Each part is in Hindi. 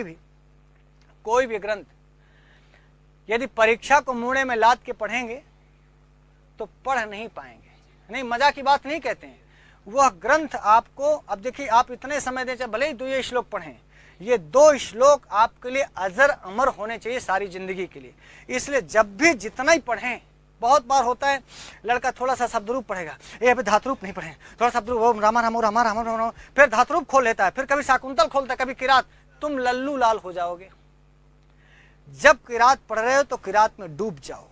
भी कोई भी ग्रंथ यदि परीक्षा को मुंह में लाद के पढ़ेंगे तो पढ़ नहीं पाएंगे। नहीं, मजा की बात नहीं कहते हैं, वह ग्रंथ आपको, अब देखिए आप इतने समय दें, भले ही 2 श्लोक पढ़ें, ये 2 श्लोक आपके लिए अजर अमर होने चाहिए सारी जिंदगी के लिए। इसलिए जब भी जितना ही पढ़ें, बहुत बार होता है लड़का थोड़ा सा शब्दरूप पढ़ेगा, ये अभी धातुरूप नहीं पढ़े, थोड़ा शब्दरूप, वो रामा रामो रामा रामा रामा, फिर धातुरूप खोल लेता है, फिर कभी शाकुंतल खोलता है, कभी किरात। तुम लल्लू लाल हो जाओगे। जब किरात पढ़ रहे हो तो किरात में डूब जाओ,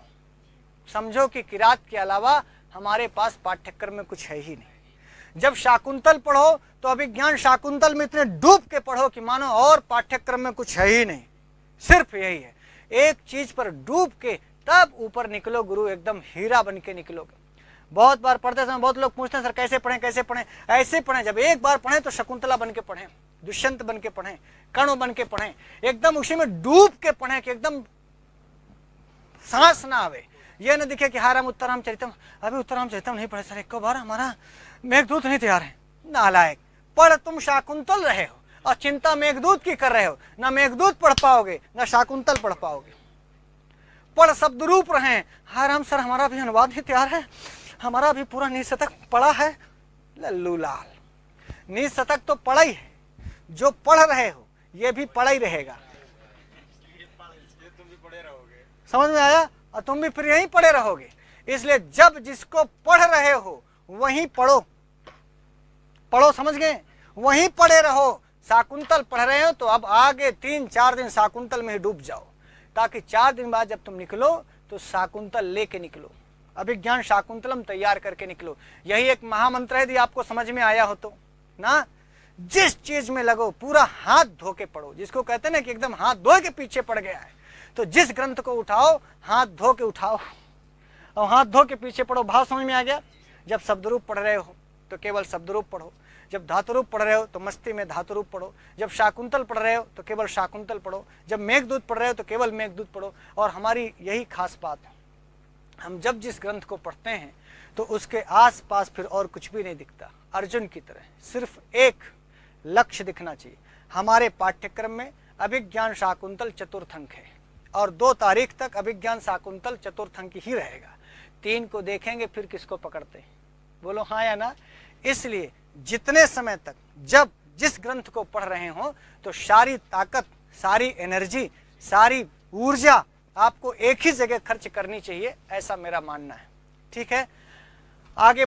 समझो कि किरात के अलावा हमारे पास पाठ्यक्रम में कुछ है ही नहीं। जब शाकुंतल पढ़ो तो अभिज्ञान शाकुंतल में इतने डूब के पढ़ो कि मानो और पाठ्यक्रम में कुछ है ही नहीं, सिर्फ यही है। एक चीज पर डूब के तब ऊपर निकलो गुरु, एकदम हीरा बन के निकलोगे। बहुत बार पढ़ते समय बहुत लोग पूछते हैं सर कैसे पढ़ें कैसे पढ़ें, ऐसे पढ़ें जब एक बार पढ़ें तो शकुंतला बन के पढ़ें, दुष्यंत बन के पढ़ें, कर्ण बन के पढ़ें, एकदम उसी में डूब के पढ़ें कि एकदम सांस ना आवे। ये न दिखे कि हाराम उत्तराम चरितम, अभी उत्तराम चरितम नहीं पढ़े सर, एक बार हमारा मेघदूत नहीं तैयार है। नालायक, पढ़ तुम शाकुंतल रहे हो और चिंता मेघदूत की कर रहे हो। ना मेघदूत पढ़ पाओगे ना शाकुंतल पढ़ पाओगे। पढ़ शब्द रूप रहे, हाराम सर हमारा भी अनुवाद नहीं तैयार है, हमारा भी पूरा निशतक पढ़ा है। लल्लू लाल, निशतक तो पढ़ा ही है, जो पढ़ रहे हो ये भी पढ़ा ही रहेगा। समझ में आया? और तुम भी फिर यहीं पढ़े रहोगे। इसलिए जब जिसको पढ़ रहे हो वहीं पढ़ो, पढ़ो, समझ गए? वहीं पढ़े रहो। शाकुंतल पढ़ रहे हो तो अब आगे 3-4 दिन शाकुंतल में ही डूब जाओ, ताकि 4 दिन बाद जब तुम निकलो तो शाकुंतल लेके निकलो, अभिज्ञान शाकुंतलम तैयार करके निकलो। यही एक महामंत्र है, यदि आपको समझ में आया हो तो ना। जिस चीज में लगो पूरा हाथ धो के पढ़ो, जिसको कहते हैं ना कि एकदम हाथ धो के पीछे पड़ गया है, तो जिस ग्रंथ को उठाओ हाथ धो के उठाओ और हाथ धो के पीछे पढ़ो। भाव समझ में आ गया? जब शब्दरूप पढ़ रहे हो तो केवल शब्दरूप पढ़ो, जब धातुरूप पढ़ रहे हो तो मस्ती में धातुरूप पढ़ो, जब शाकुंतल पढ़ रहे हो तो केवल शाकुंतल पढ़ो, जब मेघदूत पढ़ रहे हो तो केवल मेघदूत पढ़ो। और हमारी यही खास बात है, हम जब जिस ग्रंथ को पढ़ते हैं तो उसके आसपास फिर और कुछ भी नहीं दिखता। अर्जुन की तरह सिर्फ एक लक्ष्य दिखना चाहिए। हमारे पाठ्यक्रम में अभिज्ञान शाकुंतल चतुर्थ अंक है और 2 तारीख तक अभिज्ञान शाकुंतल चतुर्थ अंक ही रहेगा। 3 को देखेंगे फिर किसको पकड़ते हैं, बोलो हाँ या ना। इसलिए जितने समय तक जब जिस ग्रंथ को पढ़ रहे हो तो सारी ताकत, सारी एनर्जी, सारी ऊर्जा आपको एक ही जगह खर्च करनी चाहिए, ऐसा मेरा मानना है। ठीक है, आगे